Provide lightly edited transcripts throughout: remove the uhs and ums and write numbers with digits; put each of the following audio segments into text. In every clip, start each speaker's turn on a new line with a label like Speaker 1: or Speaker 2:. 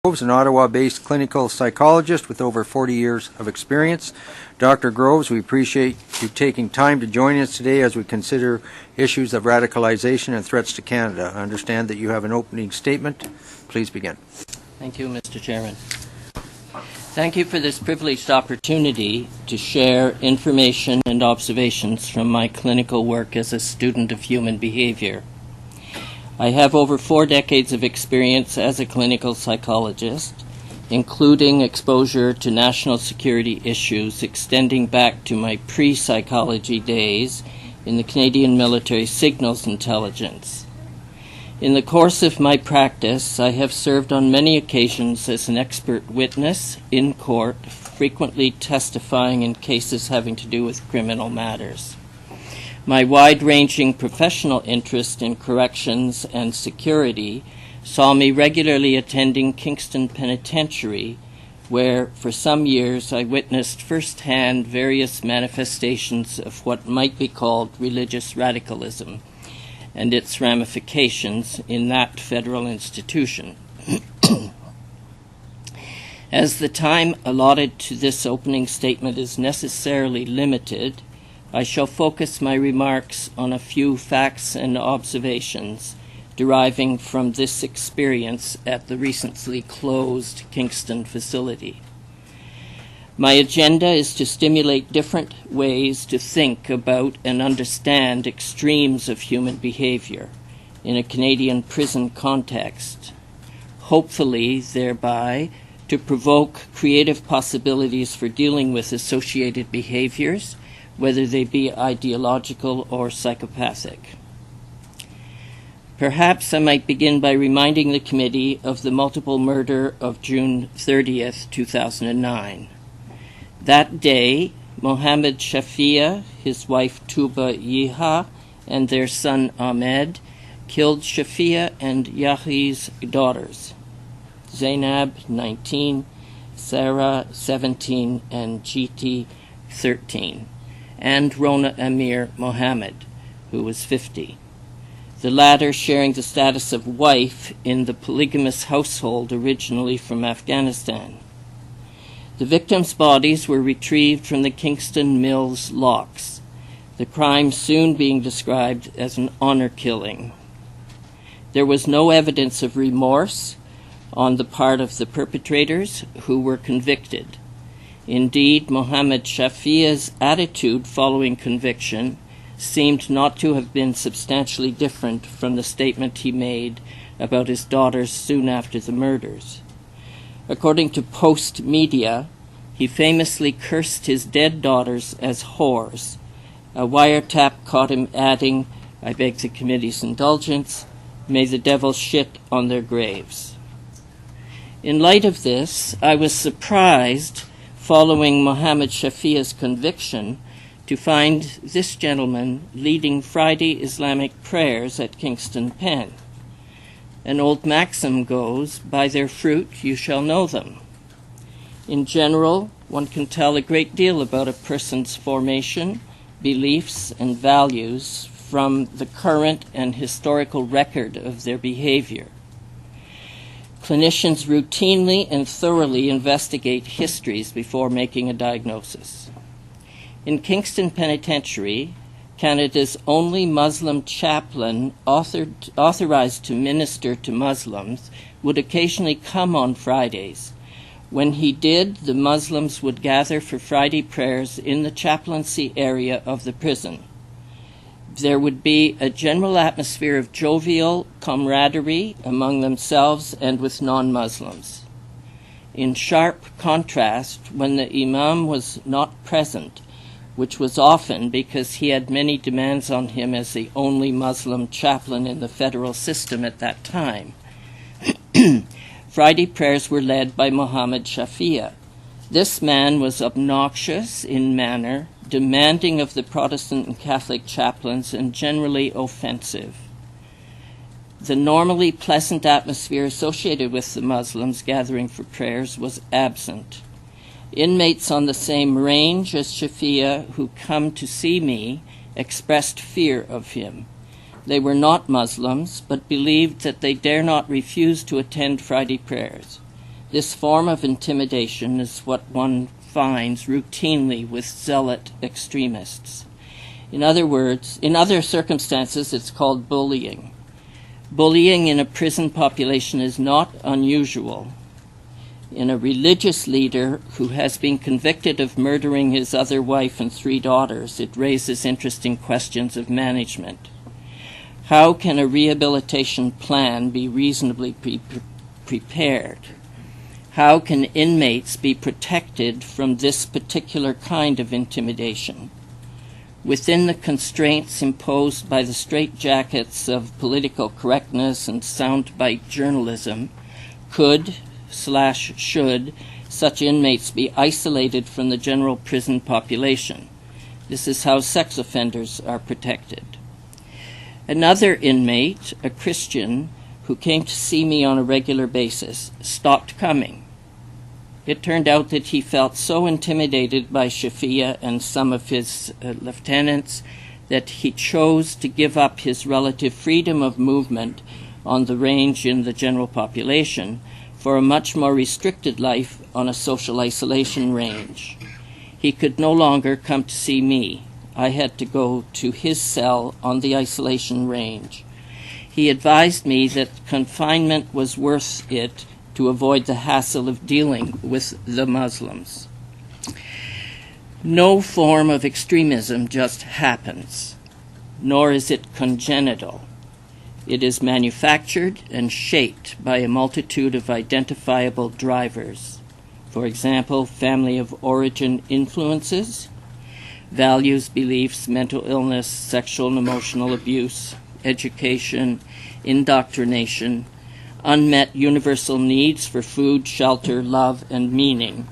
Speaker 1: Groves, an Ottawa-based clinical psychologist with over 40 years of experience. Dr. Groves, we appreciate you taking time to join us today as we consider issues of radicalization and threats to Canada. I understand that you have an opening statement. Please begin.
Speaker 2: Thank you, Mr. Chairman. Thank you for this privileged opportunity to share information and observations from my clinical work as a student of human behavior. I have over 4 decades of experience as a clinical psychologist, including exposure to national security issues extending back to my pre-psychology days in the Canadian Military Signals Intelligence. In the course of my practice, I have served on many occasions as an expert witness in court, frequently testifying in cases having to do with criminal matters. My wide-ranging professional interest in corrections and security saw me regularly attending Kingston Penitentiary, where for some years I witnessed firsthand various manifestations of what might be called religious radicalism and its ramifications in that federal institution. As the time allotted to this opening statement is necessarily limited, I shall focus my remarks on a few facts and observations deriving from this experience at the recently closed Kingston facility. My agenda is to stimulate different ways to think about and understand extremes of human behavior in a Canadian prison context, hopefully thereby to provoke creative possibilities for dealing with associated behaviors, whether they be ideological or psychopathic. Perhaps I might begin by reminding the committee of the multiple murder of June 30th, 2009. That day, Mohammed Shafia, his wife Tuba Yiha, and their son Ahmed killed Shafia and Yahi's daughters, Zainab, 19, Sarah, 17, and Jiti, 13. And Rona Amir Mohammed, who was 50. The latter sharing the status of wife in the polygamous household originally from Afghanistan. The victims' bodies were retrieved from the Kingston Mills locks, the crime soon being described as an honor killing. There was no evidence of remorse on the part of the perpetrators who were convicted. Indeed, Mohammed Shafia's attitude following conviction seemed not to have been substantially different from the statement he made about his daughters soon after the murders. According to Post Media, he famously cursed his dead daughters as whores. A wiretap caught him adding, "I beg the committee's indulgence, may the devil shit on their graves." In light of this, I was surprised following Mohammed Shafia's conviction, to find this gentleman leading Friday Islamic prayers at Kingston Pen. An old maxim goes, "By their fruit you shall know them." In general, one can tell a great deal about a person's formation, beliefs, and values from the current and historical record of their behavior. Clinicians routinely and thoroughly investigate histories before making a diagnosis. In Kingston Penitentiary, Canada's only Muslim chaplain authorized to minister to Muslims would occasionally come on Fridays. When he did, the Muslims would gather for Friday prayers in the chaplaincy area of the prison. There would be a general atmosphere of jovial camaraderie among themselves and with non-Muslims. In sharp contrast, when the imam was not present, which was often because he had many demands on him as the only Muslim chaplain in the federal system at that time, Friday prayers were led by Mohammed Shafia. This man was obnoxious in manner, demanding of the Protestant and Catholic chaplains, and generally offensive. The normally pleasant atmosphere associated with the Muslims gathering for prayers was absent. Inmates on the same range as Shafia who come to see me expressed fear of him. They were not Muslims, but believed that they dare not refuse to attend Friday prayers. This form of intimidation is what one finds routinely with zealot extremists. In other words, in other circumstances, it's called bullying. Bullying in a prison population is not unusual. In a religious leader who has been convicted of murdering his other wife and 3 daughters, it raises interesting questions of management. How can a rehabilitation plan be reasonably prepared? How can inmates be protected from this particular kind of intimidation? Within the constraints imposed by the straitjackets of political correctness and soundbite journalism, should such inmates be isolated from the general prison population? This is how sex offenders are protected. Another inmate, a Christian, who came to see me on a regular basis, stopped coming. It turned out that he felt so intimidated by Shafia and some of his lieutenants that he chose to give up his relative freedom of movement on the range in the general population for a much more restricted life on a social isolation range. He could no longer come to see me. I had to go to his cell on the isolation range. He advised me that confinement was worth it to avoid the hassle of dealing with the Muslims. No form of extremism just happens, nor is it congenital. It is manufactured and shaped by a multitude of identifiable drivers. For example, family of origin influences, values, beliefs, mental illness, sexual and emotional abuse, education, indoctrination, unmet universal needs for food, shelter, love, and meaning.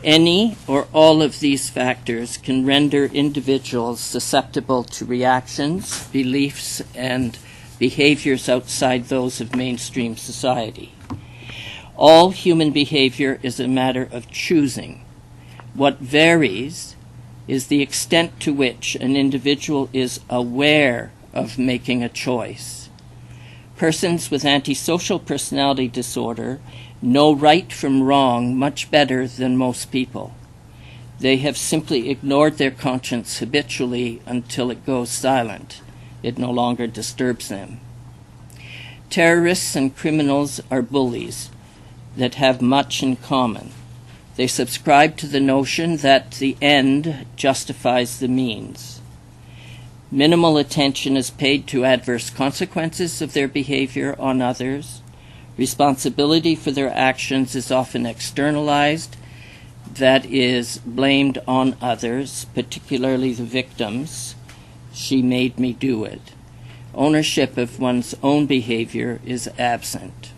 Speaker 2: Any or all of these factors can render individuals susceptible to reactions, beliefs, and behaviors outside those of mainstream society. All human behavior is a matter of choosing. What varies is the extent to which an individual is aware of making a choice. Persons with antisocial personality disorder know right from wrong much better than most people. They have simply ignored their conscience habitually until it goes silent. It no longer disturbs them. Terrorists and criminals are bullies that have much in common. They subscribe to the notion that the end justifies the means. Minimal attention is paid to adverse consequences of their behavior on others. Responsibility for their actions is often externalized, that is, blamed on others, particularly the victims. She made me do it. Ownership of one's own behavior is absent.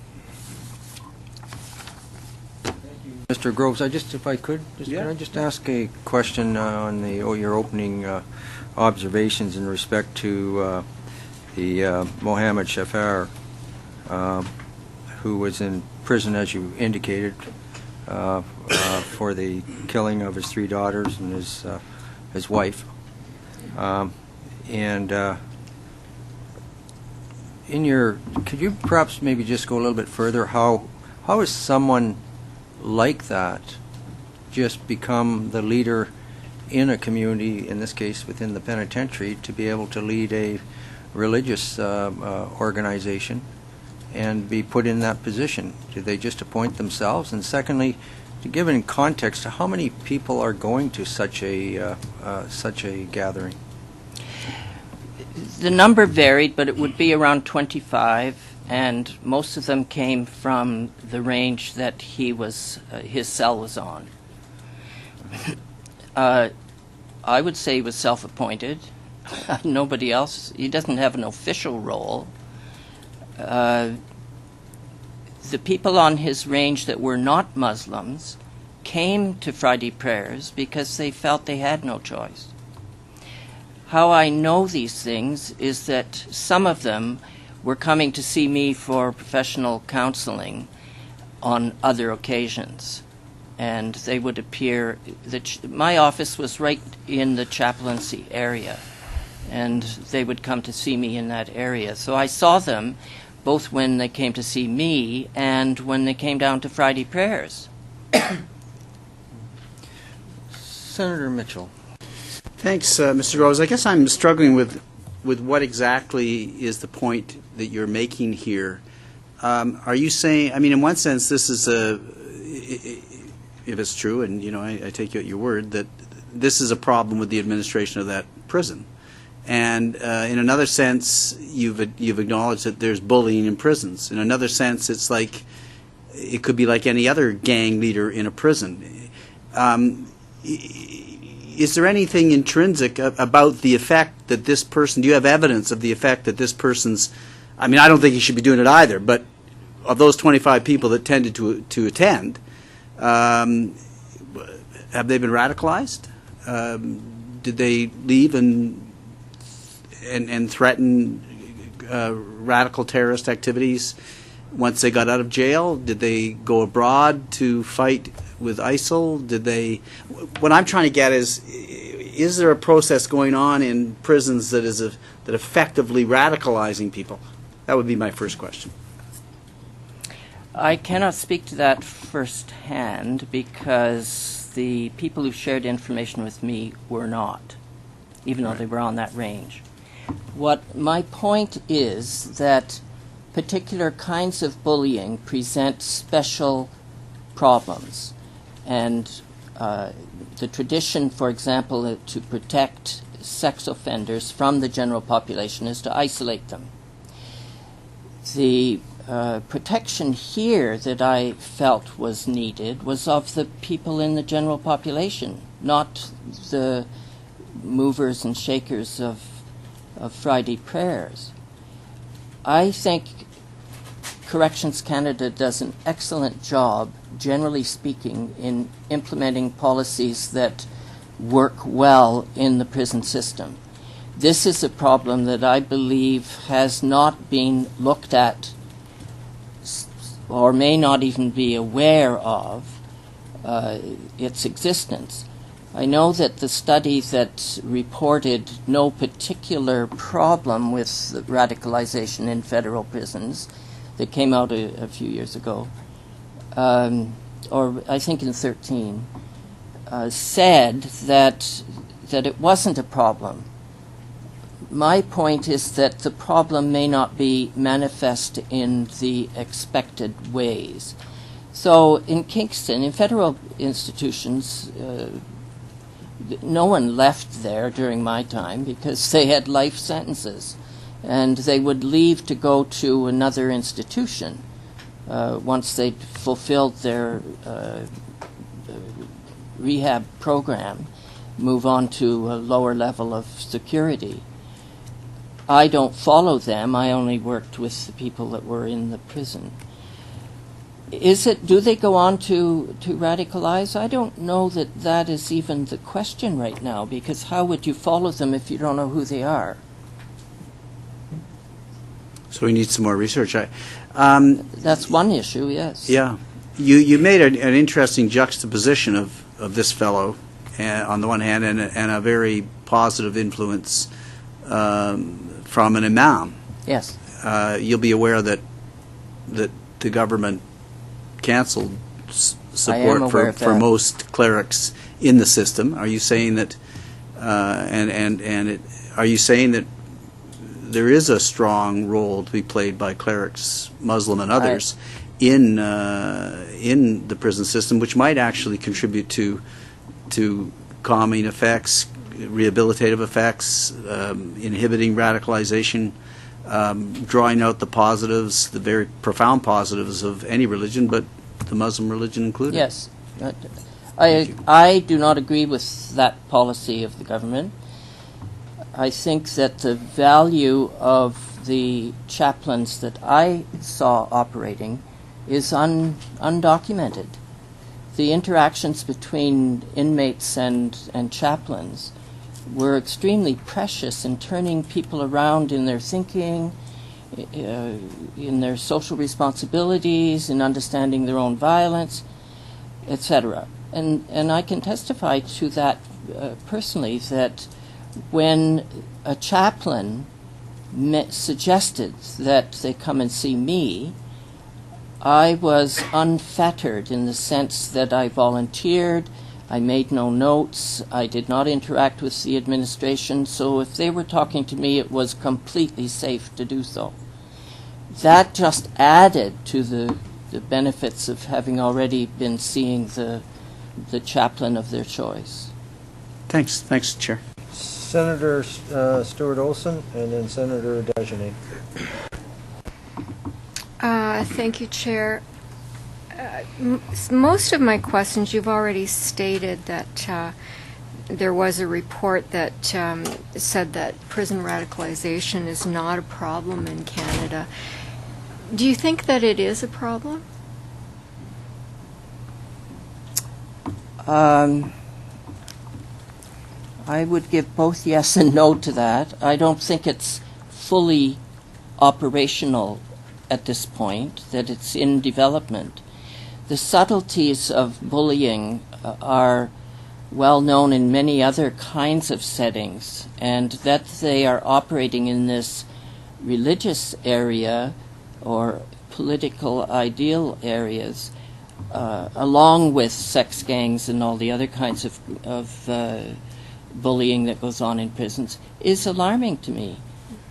Speaker 1: Mr. Groves, if I could, can I just ask a question on your opening observations in respect to the Mohammed Shafia, who was in prison, as you indicated, for the killing of his 3 daughters and his wife. Could you perhaps maybe just go a little bit further? How is someone like that just become the leader in a community, in this case within the penitentiary, to be able to lead a religious organization and be put in that position? Do they just appoint themselves? And secondly, to give in context, how many people are going to such a gathering?
Speaker 2: The number varied, but it would be around 25. And most of them came from the range that his cell was on. I would say he was self-appointed. Nobody else. He doesn't have an official role. The people on his range that were not Muslims came to Friday prayers because they felt they had no choice. How I know these things is that some of them were coming to see me for professional counseling on other occasions. And they would appear, my office was right in the chaplaincy area, and they would come to see me in that area. So I saw them both when they came to see me and when they came down to Friday prayers.
Speaker 1: Senator Mitchell.
Speaker 3: Thanks, Mr. Rose. I guess I'm struggling with what exactly is the point that you're making here. Are you saying, I mean, in one sense, this is if it's true, and I take you at your word, that this is a problem with the administration of that prison. And in another sense, you've acknowledged that there's bullying in prisons. In another sense, it's like it could be like any other gang leader in a prison. Is there anything intrinsic about the effect that this person, do you have evidence of the effect that this person's, I mean, I don't think he should be doing it either, but of those 25 people that tended to attend, have they been radicalized? Did they leave and threaten radical terrorist activities once they got out of jail? Did they go abroad to fight with ISIL? Did they? What I'm trying to get is there a process going on in prisons that is that effectively radicalizing people? That would be my first question.
Speaker 2: I cannot speak to that firsthand because the people who shared information with me were not, even though they were on that range. What my point is that particular kinds of bullying present special problems. And the tradition, for example, to protect sex offenders from the general population is to isolate them. The protection here that I felt was needed was of the people in the general population, not the movers and shakers of Friday prayers. I think Corrections Canada does an excellent job, generally speaking, in implementing policies that work well in the prison system. This is a problem that I believe has not been looked at or may not even be aware of its existence. I know that the study that reported no particular problem with radicalization in federal prisons that came out a few years ago, or I think in 2013, said that it wasn't a problem. My point is that the problem may not be manifest in the expected ways. So in Kingston, in federal institutions, no one left there during my time because they had life sentences, and they would leave to go to another institution once they'd fulfilled their rehab program, move on to a lower level of security. I don't follow them. I only worked with the people that were in the prison. Do they go on to radicalize? I don't know that is even the question right now, because how would you follow them if you don't know who they are?
Speaker 3: So we need some more research.
Speaker 2: That's one issue, yes.
Speaker 3: Yeah. You made an interesting juxtaposition of this fellow on the one hand and a very positive influence from an imam.
Speaker 2: Yes.
Speaker 3: You'll be aware that the government canceled support for most clerics in the system. Are you saying that are you saying that there is a strong role to be played by clerics, Muslim and others, in the prison system, which might actually contribute to calming effects, rehabilitative effects, inhibiting radicalization, drawing out the positives, the very profound positives of any religion, but the Muslim religion included?
Speaker 2: Yes. I do not agree with that policy of the government. I think that the value of the chaplains that I saw operating is undocumented. The interactions between inmates and chaplains were extremely precious in turning people around in their thinking, in their social responsibilities, in understanding their own violence, etc. And I can testify to that personally, that when a chaplain suggested that they come and see me, I was unfettered in the sense that I volunteered, I made no notes, I did not interact with the administration, so if they were talking to me, it was completely safe to do so. That just added to the benefits of having already been seeing the chaplain of their choice.
Speaker 3: Thanks, Chair.
Speaker 1: Senator Stuart Olson, and then Senator Dagenet.
Speaker 4: Thank you, Chair. Most of my questions, you've already stated that there was a report that said that prison radicalization is not a problem in Canada. Do you think that it is a problem?
Speaker 2: I would give both yes and no to that. I don't think it's fully operational at this point, that it's in development. The subtleties of bullying are well known in many other kinds of settings, and that they are operating in this religious area or political ideal areas, along with sex gangs and all the other kinds of bullying that goes on in prisons, is alarming to me.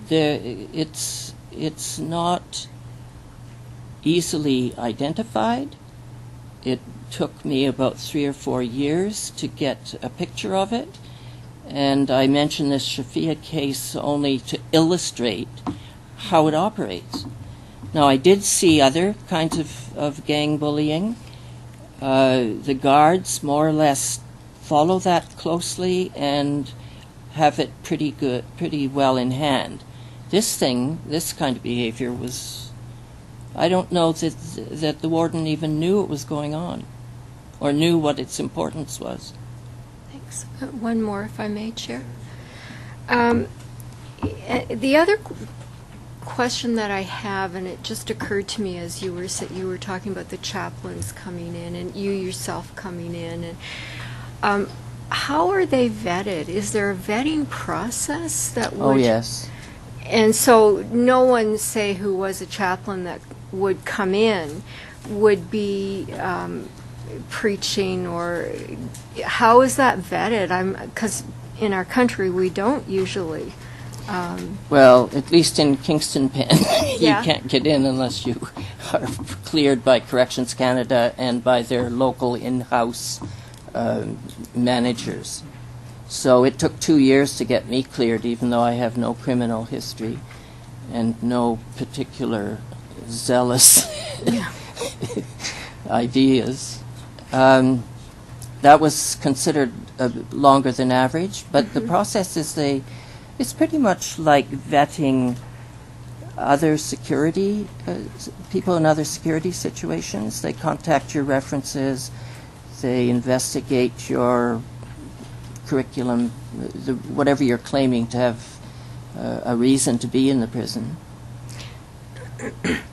Speaker 2: It's not easily identified. It took me about 3 or 4 years to get a picture of it, and I mention this Shafia case only to illustrate how it operates. Now, I did see other kinds of gang bullying. The guards more or less follow that closely and have it pretty well in hand. This kind of behavior was, I don't know that the warden even knew it was going on or knew what its importance was.
Speaker 4: Thanks. One more, if I may, Chair. The other question that I have, and it just occurred to me as you were talking about the chaplains coming in and you yourself coming in, and how are they vetted? Is there a vetting process that would...
Speaker 2: Oh, yes.
Speaker 4: And so no one, say, who was a chaplain that would come in would be preaching, or how is that vetted? Because in our country we don't usually...
Speaker 2: Well, at least in Kingston Pen, you
Speaker 4: Yeah.
Speaker 2: can't get in unless you are cleared by Corrections Canada and by their local in-house managers. So it took 2 years to get me cleared, even though I have no criminal history and no particular zealous ideas. That was considered longer than average, but the process is it's pretty much like vetting other security, people in other security situations. They contact your references, they investigate your curriculum, whatever you're claiming to have a reason to be in the prison.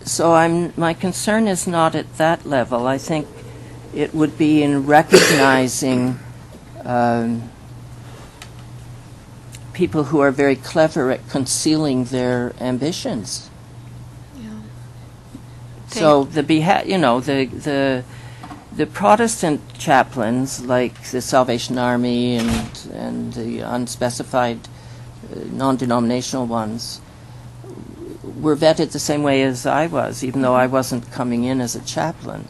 Speaker 2: So my concern is not at that level. I think it would be in recognizing people who are very clever at concealing their ambitions.
Speaker 4: Yeah.
Speaker 2: So the Protestant chaplains, like the Salvation Army and the unspecified non-denominational ones, were vetted the same way as I was, even though I wasn't coming in as a chaplain.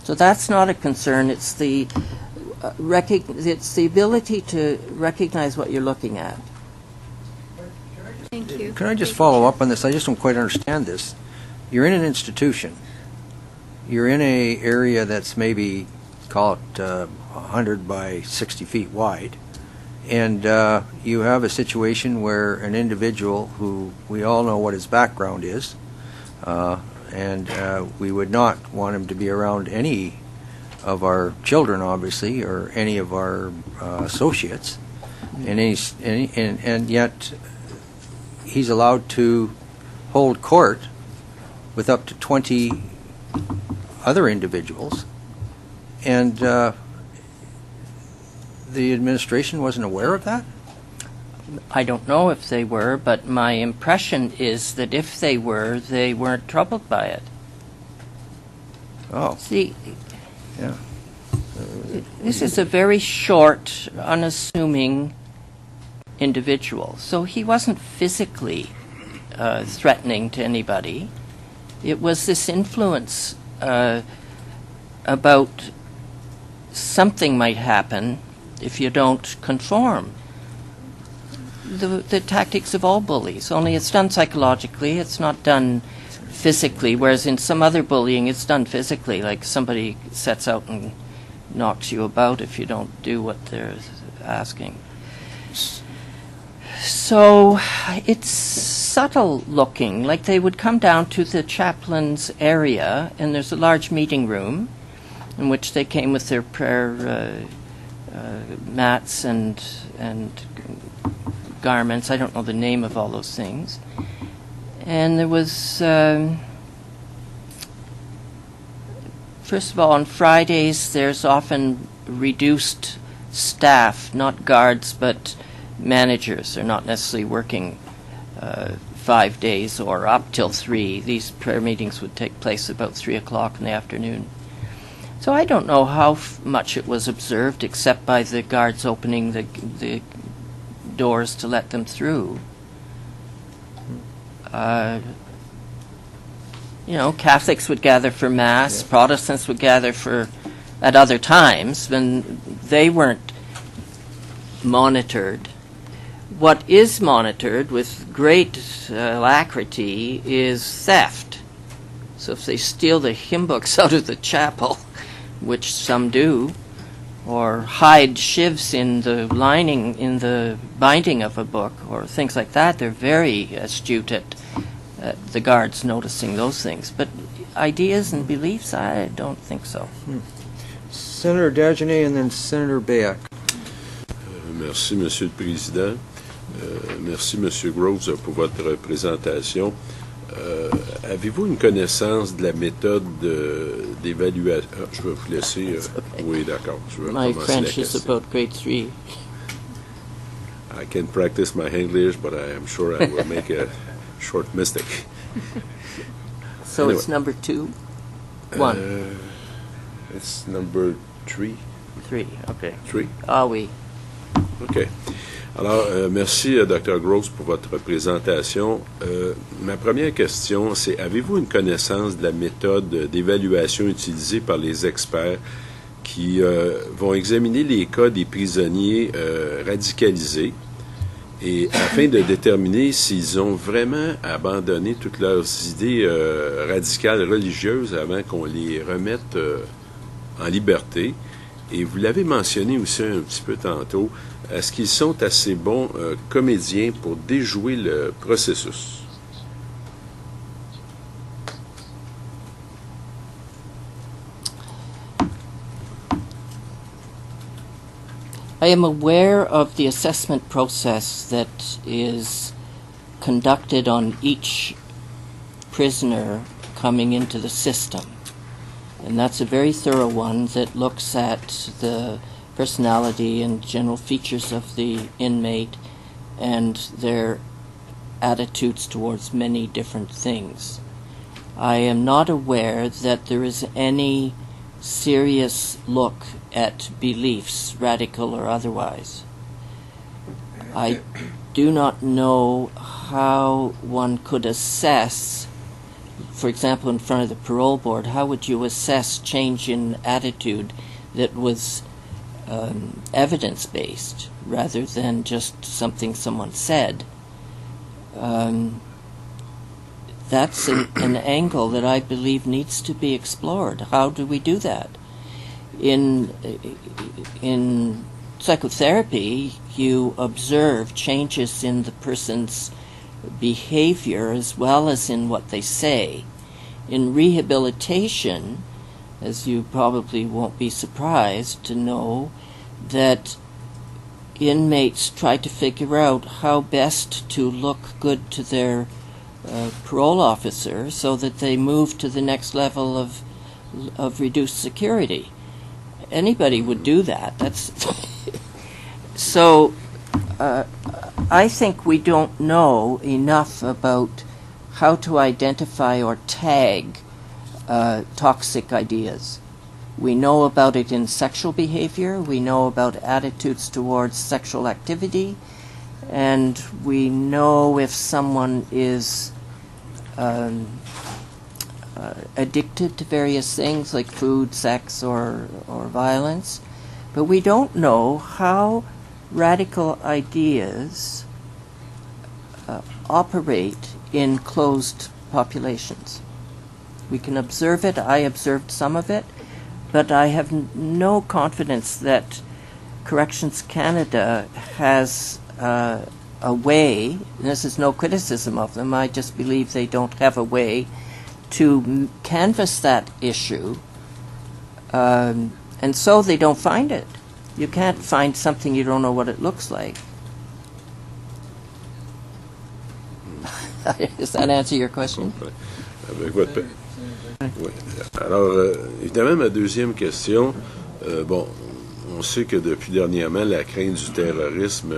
Speaker 2: So that's not a concern. It's the ability to recognize what you're looking at.
Speaker 4: Thank you.
Speaker 1: Can I just follow up on this? I just don't quite understand this. You're in an institution. You're in an area that's maybe, call it 100 by 60 feet wide, and you have a situation where an individual who we all know what his background is, and we would not want him to be around any of our children, obviously, or any of our associates, and yet he's allowed to hold court with up to 20 other individuals, and the administration wasn't aware of that?
Speaker 2: I don't know if they were, but my impression is that if they were, they weren't troubled by it.
Speaker 1: Oh,
Speaker 2: See,
Speaker 1: yeah.
Speaker 2: this is a very short, unassuming individual. So he wasn't physically threatening to anybody. It was this influence about something might happen if you don't conform. The tactics of all bullies, only it's done psychologically, it's not done physically, whereas in some other bullying it's done physically, like somebody sets out and knocks you about if you don't do what they're asking. So it's subtle looking, like they would come down to the chaplain's area, and there's a large meeting room in which they came with their prayer mats and garments. I don't know the name of all those things. And there was, first of all, on Fridays there's often reduced staff, not guards, but managers. They're not necessarily working 5 days or up till 3. These prayer meetings would take place about 3 o'clock in the afternoon. So I don't know how much it was observed, except by the guards opening the doors to let them through. Catholics would gather for Mass, yeah. Protestants would gather at other times when they weren't monitored. What is monitored with great alacrity is theft. So if they steal the hymn books out of the chapel, which some do, or hide shivs in the lining, in the binding of a book, or things like that, they're very astute at the guards noticing those things. But ideas and beliefs, I don't think so.
Speaker 1: Senator Dagenet and then Senator Bayak.
Speaker 5: Merci, Monsieur le Président. Merci, Monsieur Groves, pour votre présentation. Avez-vous une connaissance de la méthode d'évaluation? Je vais vous laisser. Oui, d'accord. Je vais
Speaker 2: My
Speaker 5: commencer
Speaker 2: French
Speaker 5: la
Speaker 2: is
Speaker 5: question.
Speaker 2: about grade 3.
Speaker 5: I can practice my English, but I am sure I will make a short mistake.
Speaker 2: So
Speaker 5: Anyway.
Speaker 2: It's number 2? 1?
Speaker 5: It's number 3.
Speaker 2: 3, okay.
Speaker 5: 3?
Speaker 2: Ah oui.
Speaker 5: OK. Alors, merci, Dr. Groves, pour votre présentation. Ma première question, c'est avez-vous une connaissance de la méthode d'évaluation utilisée par les experts qui vont examiner les cas des prisonniers radicalisés et afin de déterminer s'ils ont vraiment abandonné toutes leurs idées radicales religieuses avant qu'on les remette en liberté? Et vous l'avez mentionné aussi un petit peu tantôt, est-ce qu'ils sont assez bons comédiens pour déjouer le processus?
Speaker 2: I am aware of the assessment process that is conducted on each prisoner coming into the system. And that's a very thorough one that looks at the personality and general features of the inmate and their attitudes towards many different things. I am not aware that there is any serious look at beliefs, radical or otherwise. I do not know how one could assess, for example, in front of the parole board, how would you assess change in attitude that was evidence-based rather than just something someone said? That's an angle that I believe needs to be explored. How do we do that? In psychotherapy, you observe changes in the person's behavior as well as in what they say. In rehabilitation, as you probably won't be surprised to know, that inmates try to figure out how best to look good to their parole officer so that they move to the next level of reduced security. Anybody would do that. That's so I think we don't know enough about how to identify or tag toxic ideas. We know about it in sexual behavior, we know about attitudes towards sexual activity, and we know if someone is addicted to various things like food, sex, or violence. But we don't know how radical ideas operate in closed populations. We can observe it. I observed some of it, but I have no confidence that Corrections Canada has a way, and this is no criticism of them, I just believe they don't have a way to canvass that issue, and so they don't find it. You can't find something you don't know what it looks like. Does that answer your question?
Speaker 5: Avec votre... Oui. Alors, évidemment, ma deuxième question, bon, on sait que depuis dernièrement, la crainte du terrorisme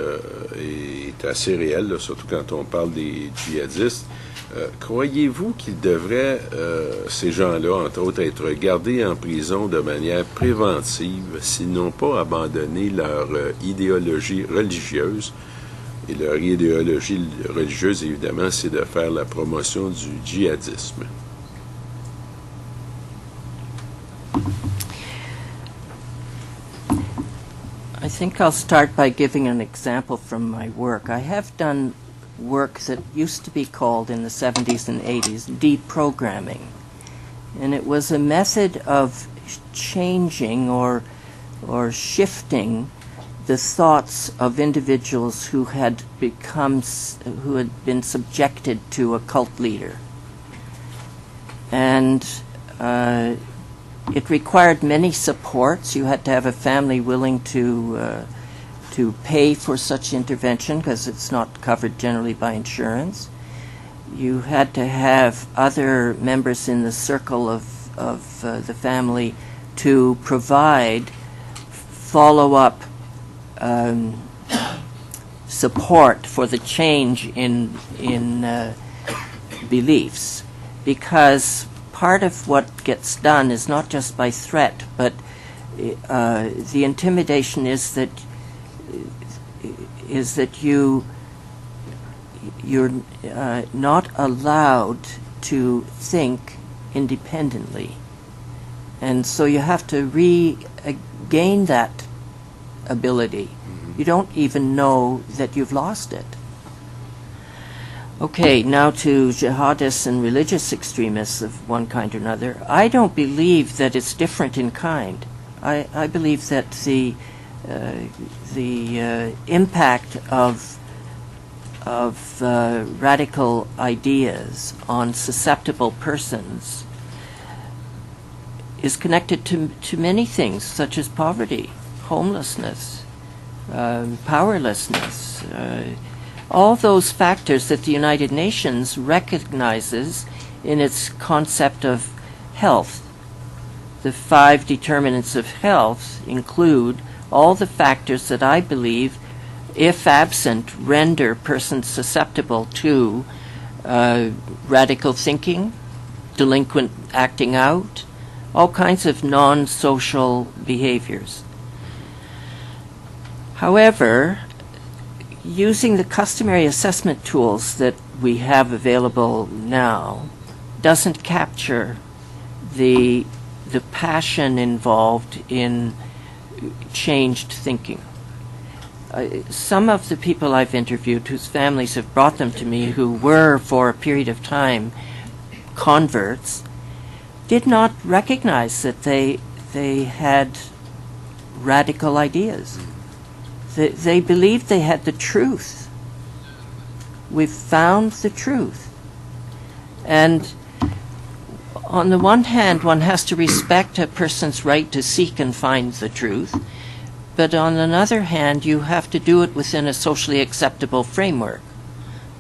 Speaker 5: est assez réelle, là, surtout quand on parle des djihadistes. Croyez-vous qu'ils devraient, ces gens-là, entre autres, être gardés en prison de manière préventive s'ils n'ont pas abandonné leur idéologie religieuse? Et leur idéologie religieuse, évidemment, c'est de faire la promotion du djihadisme.
Speaker 2: I think I'll start by giving an example from my work. I have done work that used to be called in the 70s and 80s deprogramming. And it was a method of changing or shifting the thoughts of individuals who had been subjected to a cult leader. And it required many supports. You had to have a family willing to pay for such intervention because it's not covered generally by insurance. You had to have other members in the circle of the family to provide follow-up support for the change in beliefs, because part of what gets done is not just by threat, but the intimidation is that you're not allowed to think independently, and so you have to regain that ability. You don't even know that you've lost it. Okay, now to jihadists and religious extremists of one kind or another. I don't believe that it's different in kind. I believe that the impact of radical ideas on susceptible persons is connected to many things, such as poverty, homelessness, powerlessness, all those factors that the United Nations recognizes in its concept of health. The 5 determinants of health include all the factors that I believe, if absent, render persons susceptible to radical thinking, delinquent acting out, all kinds of non-social behaviors. However, using the customary assessment tools that we have available now doesn't capture the passion involved in changed thinking. Some of the people I've interviewed whose families have brought them to me, who were for a period of time converts, did not recognize that they had radical ideas. They believed they had the truth. We've found the truth. And on the one hand, one has to respect a person's right to seek and find the truth, but on another hand, you have to do it within a socially acceptable framework.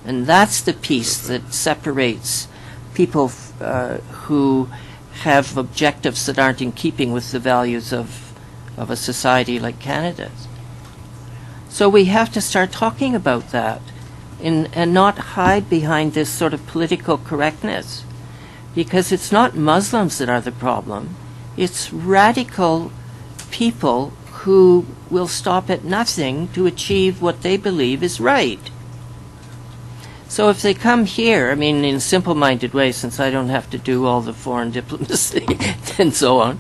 Speaker 2: And that's the piece that separates people who have objectives that aren't in keeping with the values of a society like Canada's. So we have to start talking about that and not hide behind this sort of political correctness. Because it's not Muslims that are the problem. It's radical people who will stop at nothing to achieve what they believe is right. So if they come here, I mean, in a simple-minded way, since I don't have to do all the foreign diplomacy and so on,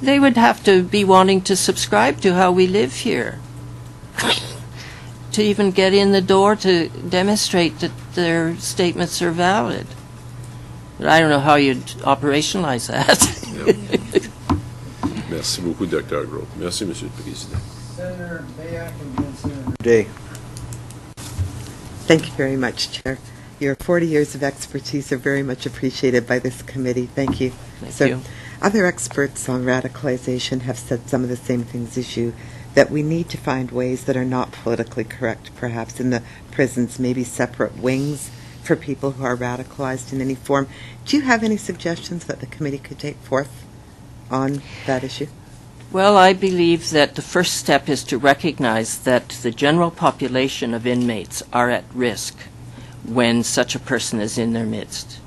Speaker 2: they would have to be wanting to subscribe to how we live here. To even get in the door to demonstrate that their statements are valid. But I don't know how you'd operationalize that.
Speaker 5: Merci beaucoup, Dr. Grove. Merci, Monsieur le Président.
Speaker 1: Senator Bayak and then Senator Day.
Speaker 6: Thank you very much, Chair. Your 40 years of expertise are very much appreciated by this committee. Thank you.
Speaker 2: Thank you.
Speaker 6: Other experts on radicalization have said some of the same things as you, that we need to find ways that are not politically correct, perhaps in the prisons, maybe separate wings for people who are radicalized in any form. Do you have any suggestions that the committee could take forth on that issue?
Speaker 2: Well, I believe that the first step is to recognize that the general population of inmates are at risk when such a person is in their midst.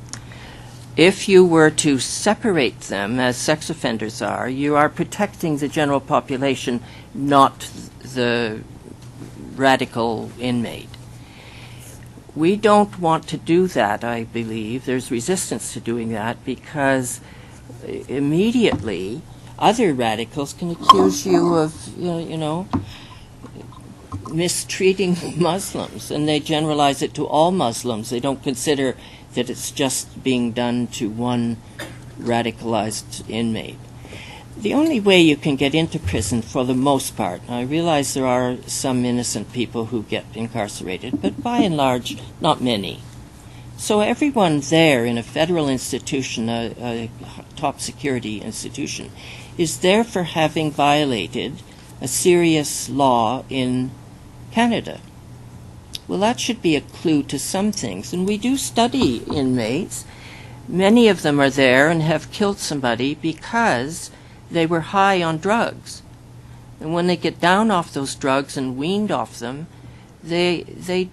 Speaker 2: If you were to separate them, as sex offenders are, you are protecting the general population, not the radical inmate. We don't want to do that, I believe. There's resistance to doing that because immediately other radicals can accuse you of, mistreating Muslims, and they generalize it to all Muslims. They don't consider that it's just being done to one radicalized inmate. The only way you can get into prison, for the most part, I realize there are some innocent people who get incarcerated, but by and large, not many. So everyone there in a federal institution, a top security institution, is there for having violated a serious law in Canada. Well, that should be a clue to some things. And we do study inmates. Many of them are there and have killed somebody because they were high on drugs. And when they get down off those drugs and weaned off them, they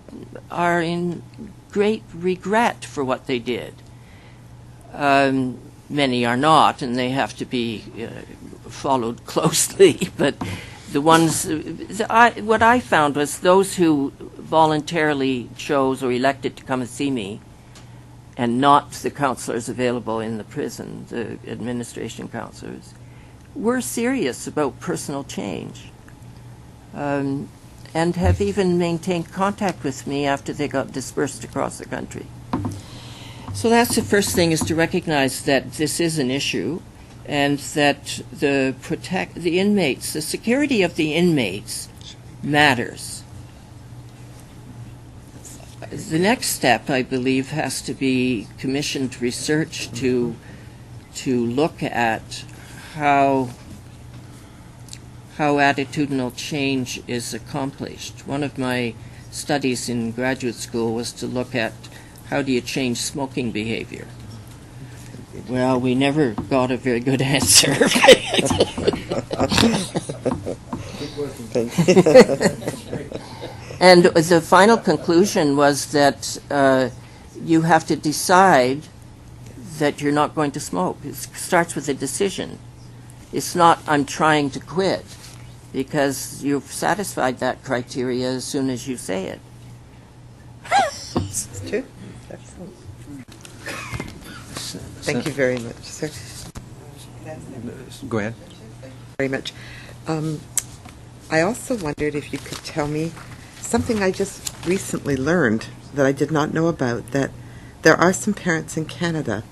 Speaker 2: are in great regret for what they did. Many are not, and they have to be followed closely. But the ones, what I found was those who voluntarily chose or elected to come and see me, and not the counselors available in the prison, the administration counselors, were serious about personal change, and have even maintained contact with me after they got dispersed across the country. So that's the first thing, is to recognize that this is an issue, and that the inmates, the security of the inmates matters. The next step, I believe, has to be commissioned research to look at how attitudinal change is accomplished. One of my studies in graduate school was to look at how do you change smoking behavior. Well, we never got a very good answer. And the final conclusion was that you have to decide that you're not going to smoke. It starts with a decision. It's not, I'm trying to quit, because you've satisfied that criteria as soon as you say it.
Speaker 6: It's true. Excellent. Thank you very much, sir.
Speaker 1: Go ahead.
Speaker 6: Very much. I also wondered if you could tell me something I just recently learned that I did not know about, that there are some parents in Canada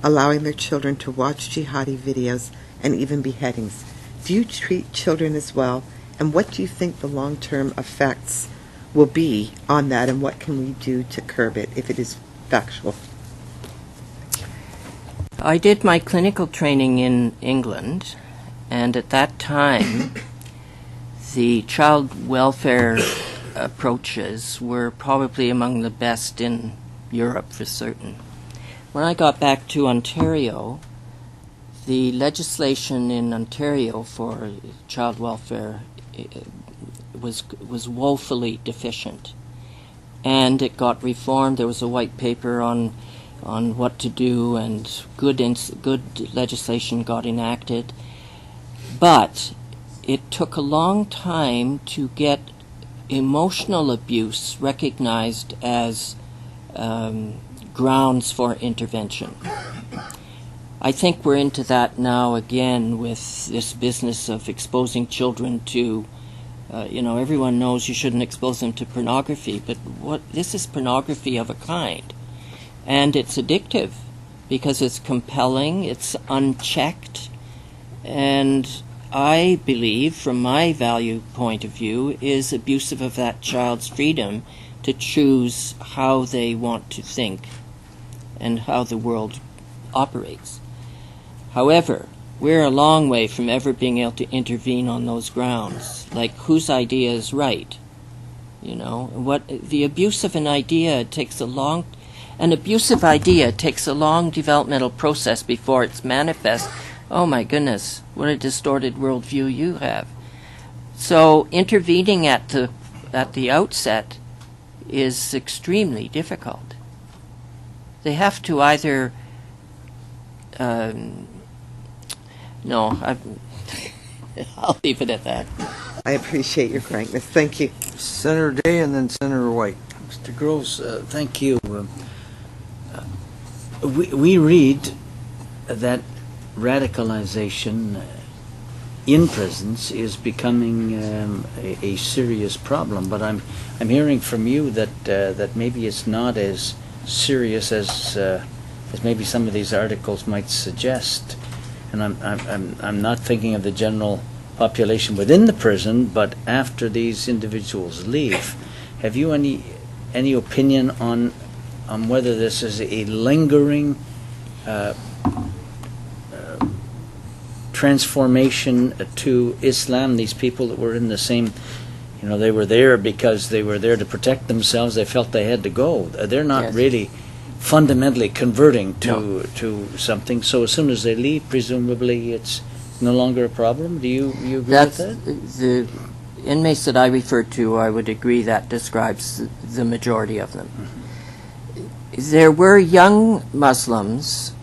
Speaker 6: allowing their children to watch jihadi videos and even beheadings. Do you treat children as well? And what do you think the long-term effects will be on that, and what can we do to curb it if it is factual?
Speaker 2: I did my clinical training in England, and at that time, the child welfare approaches were probably among the best in Europe for certain. When I got back to Ontario, the legislation in Ontario for child welfare was woefully deficient, and it got reformed. There was a white paper on what to do, and good legislation got enacted. But it took a long time to get emotional abuse recognized as grounds for intervention. I think we're into that now again with this business of exposing children to, everyone knows you shouldn't expose them to pornography, but this is pornography of a kind. And it's addictive because it's compelling, it's unchecked, and I believe, from my value point of view, is abusive of that child's freedom to choose how they want to think and how the world operates. However, we're a long way from ever being able to intervene on those grounds, like whose idea is right. The abuse of an idea takes an abusive idea takes a long developmental process before it's manifest. Oh my goodness, what a distorted worldview you have. So intervening at the outset is extremely difficult. They have to either I'll leave it at that.
Speaker 6: I appreciate your frankness. Thank you.
Speaker 1: Senator Day and then Senator White.
Speaker 7: Mr. Groves, thank you. We read that radicalization in prisons is becoming a serious problem, but I'm hearing from you that maybe it's not as serious as maybe some of these articles might suggest. And I'm not thinking of the general population within the prison, but after these individuals leave. Have you any opinion on whether this is a lingering transformation to Islam? These people that were in the same, they were there because they were there to protect themselves. They felt they had to go. They're not
Speaker 2: Yes.
Speaker 7: really fundamentally converting to something. So as soon as they leave, presumably it's no longer a problem. Do you agree with that?
Speaker 2: The inmates that I referred to, I would agree that describes the majority of them. Mm-hmm. There were young Muslims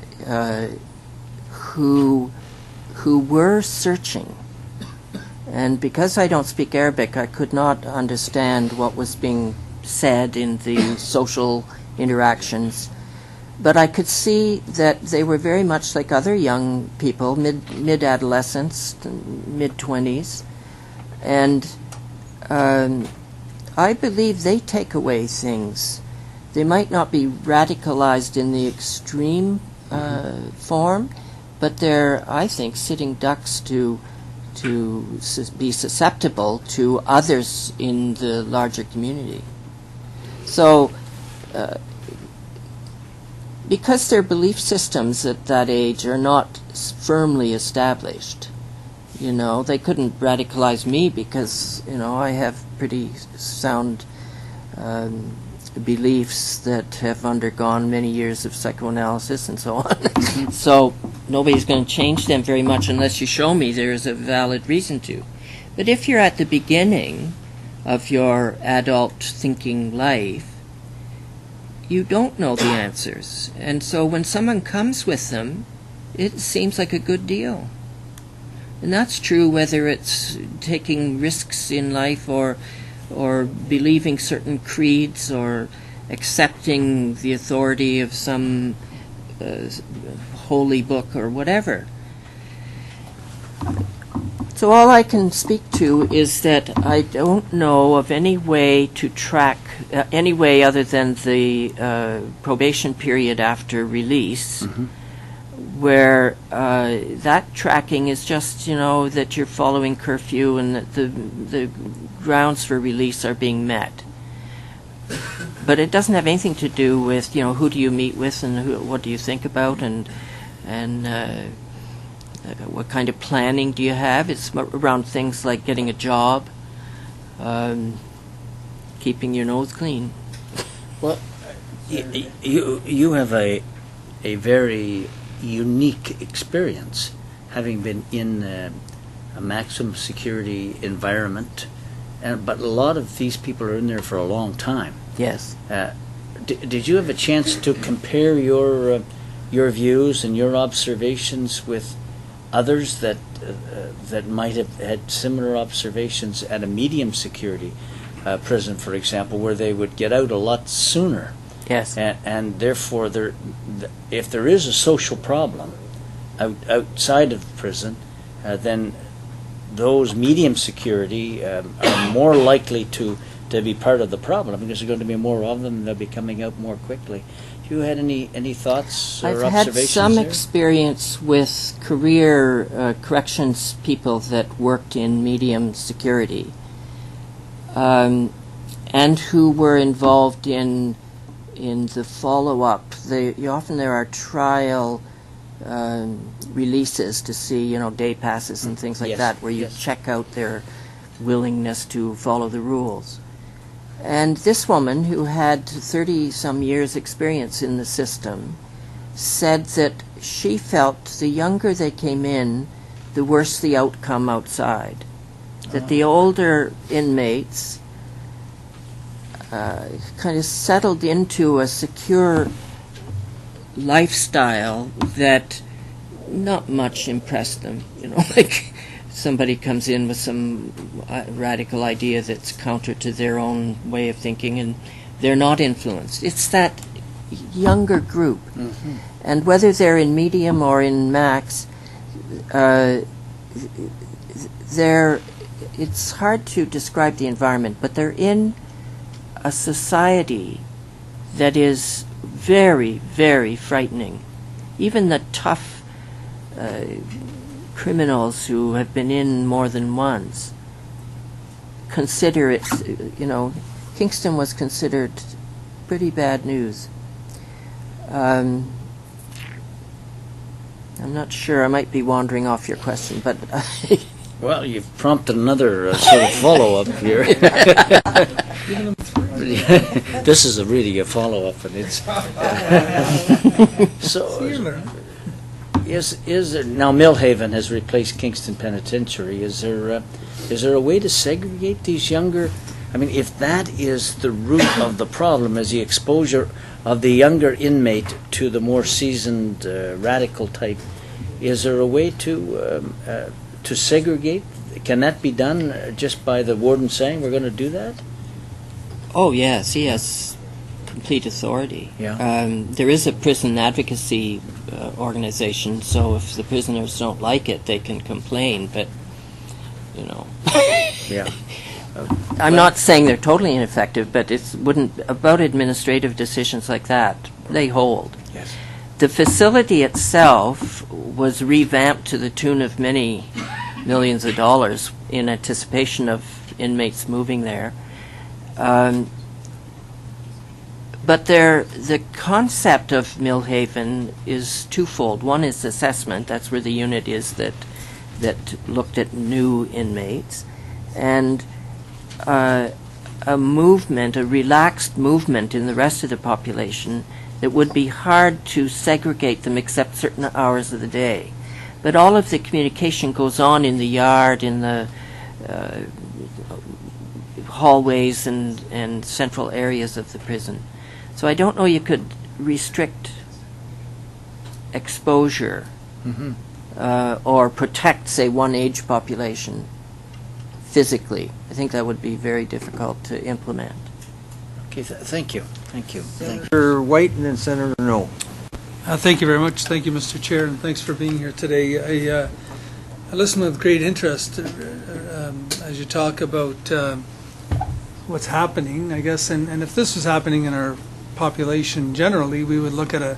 Speaker 2: who were searching, and because I don't speak Arabic, I could not understand what was being said in the social interactions, but I could see that they were very much like other young people, mid-adolescents, mid-20s, and I believe they take away things. They might not be radicalized in the extreme form, but they're, I think, sitting ducks to be susceptible to others in the larger community. So, because their belief systems at that age are not firmly established, they couldn't radicalize me because, I have pretty sound beliefs that have undergone many years of psychoanalysis and so on. So nobody's going to change them very much unless you show me there's a valid reason to. But if you're at the beginning of your adult thinking life, you don't know the answers. And so when someone comes with them, it seems like a good deal. And that's true whether it's taking risks in life or believing certain creeds or accepting the authority of some holy book or whatever. So all I can speak to is that I don't know of any way to track, any way other than the probation period after release, where that tracking is just, that you're following curfew and that the grounds for release are being met. But it doesn't have anything to do with, who do you meet with and what do you think about and what kind of planning do you have. It's around things like getting a job, keeping your nose clean.
Speaker 7: Well, you have a very unique experience, having been in a maximum security environment but a lot of these people are in there for a long time.
Speaker 2: Yes.
Speaker 7: Did you have a chance to compare your views and your observations with others that might have had similar observations at a medium security prison, for example, where they would get out a lot sooner?
Speaker 2: Yes.
Speaker 7: And therefore, if there is a social problem outside of prison, then those medium security are more likely to be part of the problem, because there are going to be more of them, and they'll be coming out more quickly. Have you had any thoughts or
Speaker 2: I've had
Speaker 7: observations
Speaker 2: some
Speaker 7: there?
Speaker 2: experience with career corrections people that worked in medium security, and who were involved in the follow-up. Often there are trial releases to see, day passes and things like
Speaker 7: Yes,
Speaker 2: that, where you
Speaker 7: yes.
Speaker 2: check out their willingness to follow the rules. And this woman, who had 30-some years experience in the system, said that she felt the younger they came in, the worse the outcome outside. That the older inmates kind of settled into a secure lifestyle that not much impressed them. Like somebody comes in with some radical idea that's counter to their own way of thinking, and they're not influenced. It's that younger group.
Speaker 7: Mm-hmm.
Speaker 2: And whether they're in medium or in max, it's hard to describe the environment, but they're in a society that is very, very frightening. Even the tough criminals who have been in more than once consider it, Kingston was considered pretty bad news. I'm not sure, I might be wandering off your question, but
Speaker 7: Well, you've prompted another sort of follow-up here. This is really a follow-up, and it's so. Is there now? Millhaven has replaced Kingston Penitentiary. Is there a way to segregate these younger? I mean, if that is the root of the problem, is the exposure of the younger inmate to the more seasoned radical type, is there a way to segregate? Can that be done just by the warden saying we're going to do that?
Speaker 2: oh yes, he has complete authority.
Speaker 7: Yeah.
Speaker 2: There is a prison advocacy organization, so if the prisoners don't like it, they can complain, but
Speaker 7: Yeah.
Speaker 2: I'm not saying they're totally ineffective, but about administrative decisions like that, they hold.
Speaker 7: Yes.
Speaker 2: The facility itself was revamped to the tune of many millions of dollars in anticipation of inmates moving there. But the concept of Millhaven is twofold. One is assessment. That's where the unit is that looked at new inmates. And a relaxed movement in the rest of the population that would be hard to segregate them except certain hours of the day. But all of the communication goes on in the yard, in the hallways and central areas of the prison. So I don't know you could restrict exposure or protect, say, one age population physically. I think that would be very difficult to implement.
Speaker 7: Okay. Thank you. Thank you.
Speaker 1: Senator White and then Senator No.
Speaker 8: Thank you very much. Thank you, Mr. Chair, and thanks for being here today. I listened with great interest as you talk about what's happening, I guess, and if this was happening in our population generally, we would look at a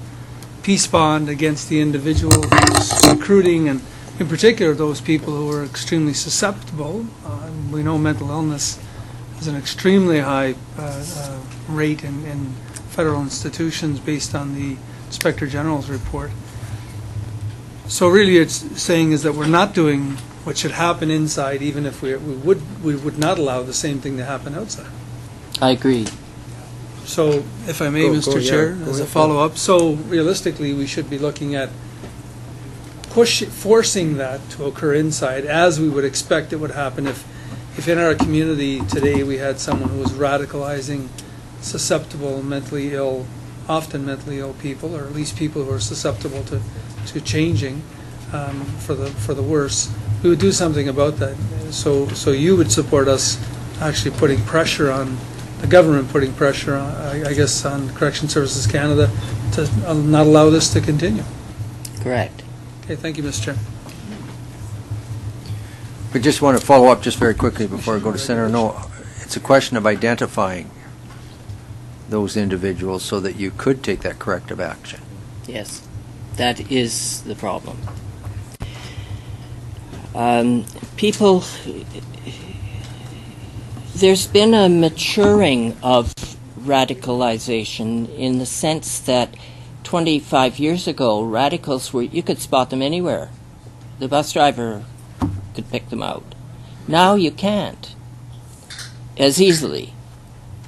Speaker 8: peace bond against the individual who's recruiting, and in particular those people who are extremely susceptible. We know mental illness has an extremely high rate in federal institutions based on the Inspector General's report. So really it's saying is that we're not doing what should happen inside, even if we would not allow the same thing to happen outside.
Speaker 2: I agree.
Speaker 8: So, if I may, Mr. Chair, as a follow-up, so realistically, we should be looking at forcing that to occur inside, as we would expect it would happen if if in our community today we had someone who was radicalizing susceptible, mentally ill, often mentally ill people, or at least people who are susceptible to changing for the worse, we would do something about that. So you would support us actually putting pressure on the government, putting pressure on, I guess, on Correction Services Canada to not allow this to continue.
Speaker 2: Correct.
Speaker 8: Okay, thank you, Mr. Chair.
Speaker 1: We just want to follow up just very quickly before I go to Senator No. It's a question of identifying those individuals so that you could take that corrective action.
Speaker 2: Yes, that is the problem. People, there's been a maturing of radicalization in the sense that 25 years ago, radicals were, you could spot them anywhere. The bus driver could pick them out. Now you can't as easily.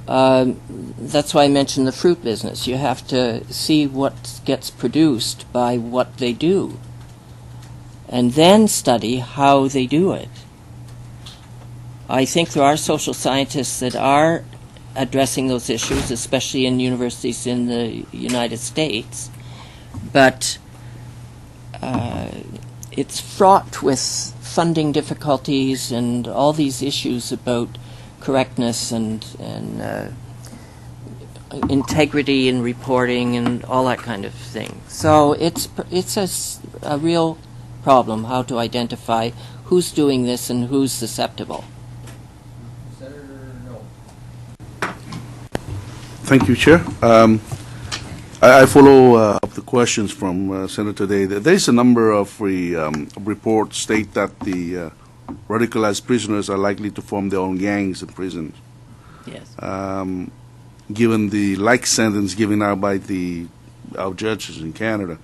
Speaker 2: That's why I mentioned the fruit business. You have to see what gets produced by what they do, and then study how they do it. I think there are social scientists that are addressing those issues, especially in universities in the United States, but it's fraught with funding difficulties and all these issues about correctness and integrity in reporting and all that kind of thing. So it's a real problem how to identify who's doing this and who's susceptible.
Speaker 9: Thank you, Chair. I follow up the questions from Senator Day. There's a number of reports state that the radicalized prisoners are likely to form their own gangs in prisons.
Speaker 2: Yes.
Speaker 9: Given the like sentence given out by our judges in Canada,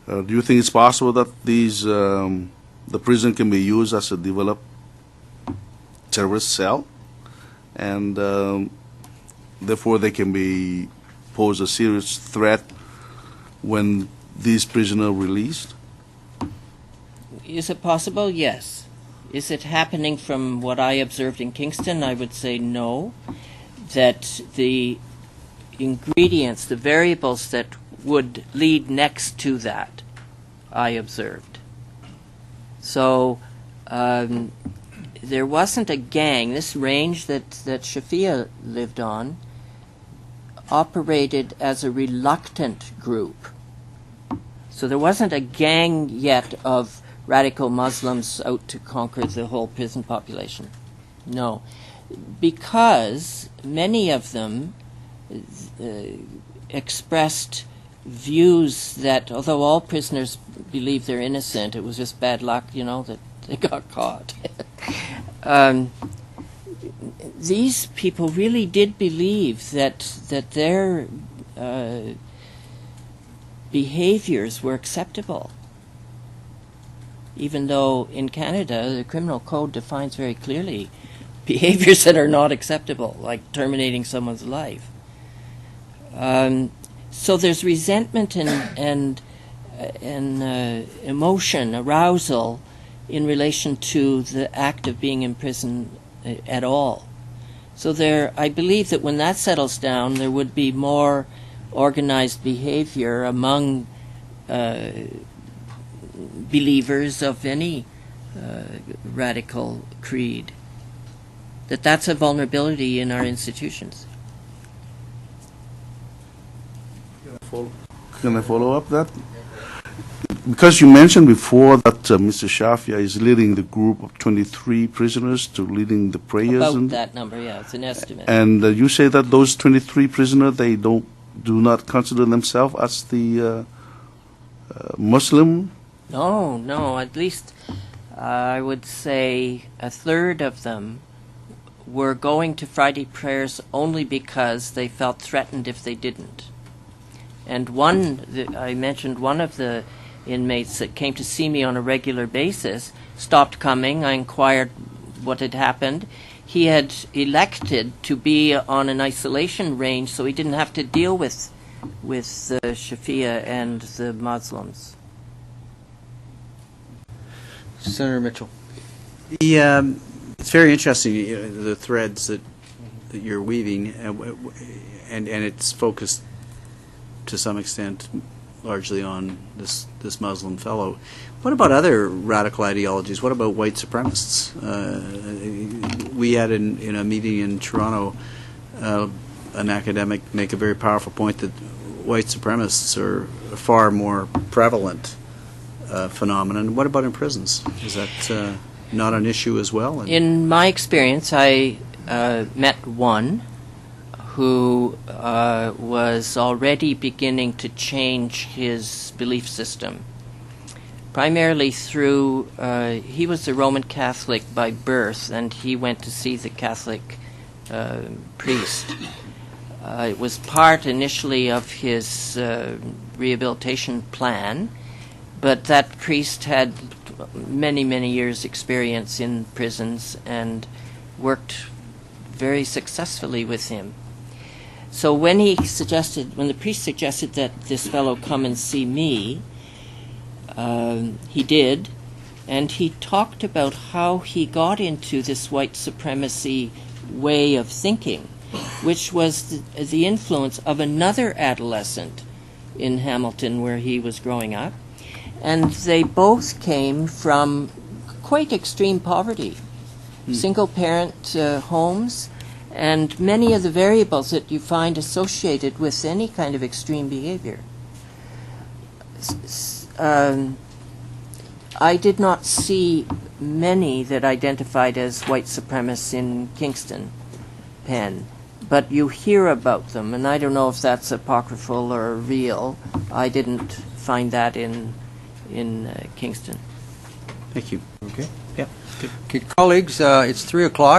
Speaker 9: do you think it's possible that the prison can be used as a developed terrorist cell, and therefore they can pose a serious threat when these prisoners are released?
Speaker 2: Is it possible? Yes. Is it happening from what I observed in Kingston? I would say no. That the ingredients, the variables that would lead next to that, I observed. So there wasn't a gang. This range that Shafia lived on operated as a reluctant group. So there wasn't a gang yet of radical Muslims out to conquer the whole prison population. No. Because many of them expressed views that, although all prisoners believe they're innocent, it was just bad luck, that they got caught. These people really did believe that their behaviors were acceptable, even though in Canada the criminal code defines very clearly behaviors that are not acceptable, like terminating someone's life. So there's resentment and emotion, arousal in relation to the act of being in prison at all. So I believe that when that settles down, there would be more organized behavior among believers of any radical creed. That's a vulnerability in our institutions.
Speaker 9: Can I follow up that? Because you mentioned before that Mr. Shafia is leading the group of 23 prisoners to leading the prayers.
Speaker 2: About that number, yeah, it's an estimate.
Speaker 9: And you say that those 23 prisoners, they do not consider themselves as the Muslim?
Speaker 2: No, at least I would say a third of them were going to Friday prayers only because they felt threatened if they didn't. And I mentioned one of the inmates that came to see me on a regular basis stopped coming. I inquired what had happened. He had elected to be on an isolation range so he didn't have to deal with the Shafia and the Muslims.
Speaker 1: Senator Mitchell.
Speaker 3: It's very interesting, the threads that you're weaving, and it's focused to some extent largely on this Muslim fellow. What about other radical ideologies? What about white supremacists? We had in a meeting in Toronto an academic make a very powerful point that white supremacists are a far more prevalent phenomenon. What about in prisons? Is that not an issue as well?
Speaker 2: In my experience, I met one who was already beginning to change his belief system, primarily through, he was a Roman Catholic by birth, and he went to see the Catholic priest. It was part initially of his rehabilitation plan, but that priest had many, many years' experience in prisons and worked very successfully with him. So when the priest suggested that this fellow come and see me, he did, and he talked about how he got into this white supremacy way of thinking, which was the influence of another adolescent in Hamilton where he was growing up. And they both came from quite extreme poverty, single-parent homes, and many of the variables that you find associated with any kind of extreme behavior. I did not see many that identified as white supremacists in Kingston Pen, but you hear about them, and I don't know if that's apocryphal or real. I didn't find that in Kingston.
Speaker 3: Thank you.
Speaker 1: Okay, colleagues, it's 3 o'clock.